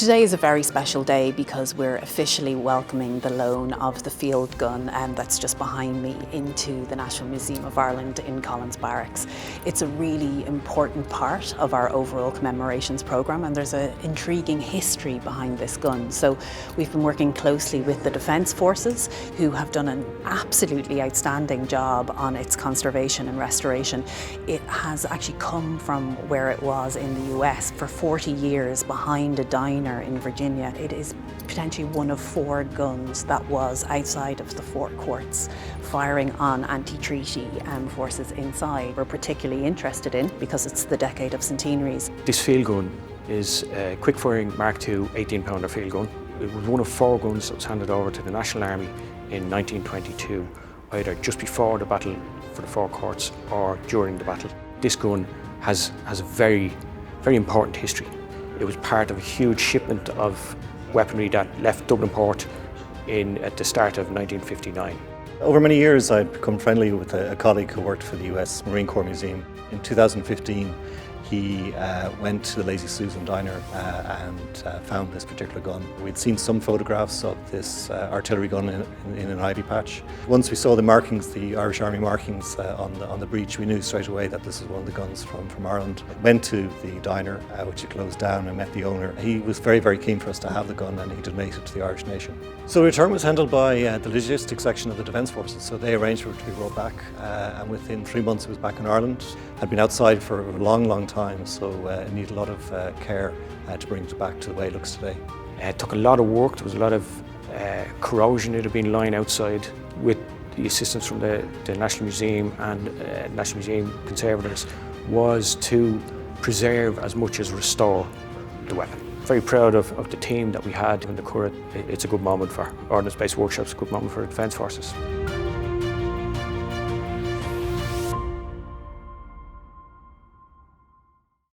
Today is a very special day because we're officially welcoming the loan of the field gun that's just behind me into the National Museum of Ireland in Collins Barracks. It's a really important part of our overall commemorations programme, and there's an intriguing history behind this gun. So we've been working closely with the Defence Forces, who have done an absolutely outstanding job on its conservation and restoration. It has actually come from where it was in the US for 40 years behind a diner in Virginia. It is potentially one of 4 guns that was outside of the Four Courts, firing on anti-treaty forces inside. We're particularly interested in because it's the decade of centenaries. This field gun is a quick-firing Mark II 18-pounder field gun. It was one of 4 guns that was handed over to the National Army in 1922, either just before the battle for the Four Courts or during the battle. This gun has a very, very important history. It was part of a huge shipment of weaponry that left Dublin port at the start of 1959. Over many years I'd become friendly with a colleague who worked for the US Marine Corps Museum. In 2015 he went to the Lazy Susan diner and found this particular gun. We'd seen some photographs of this artillery gun in an ivy patch. Once we saw the markings, the Irish Army markings on the breech, we knew straight away that this is one of the guns from Ireland. Went to the diner, which had closed down, and met the owner. He was very, very keen for us to have the gun, and he donated it to the Irish nation. So the return was handled by the logistics section of the Defence Forces, so they arranged for it to be brought back, and within 3 months it was back in Ireland. Had been outside for a long, long time, so it needed a lot of care to bring it back to the way it looks today. It took a lot of work. There was a lot of corrosion that had been lying outside. With the assistance from the National Museum and National Museum conservators, was to preserve as much as restore the weapon. Very proud of the team that we had in the Curragh. It's a good moment for Ordnance Based Workshops, a good moment for the Defence Forces.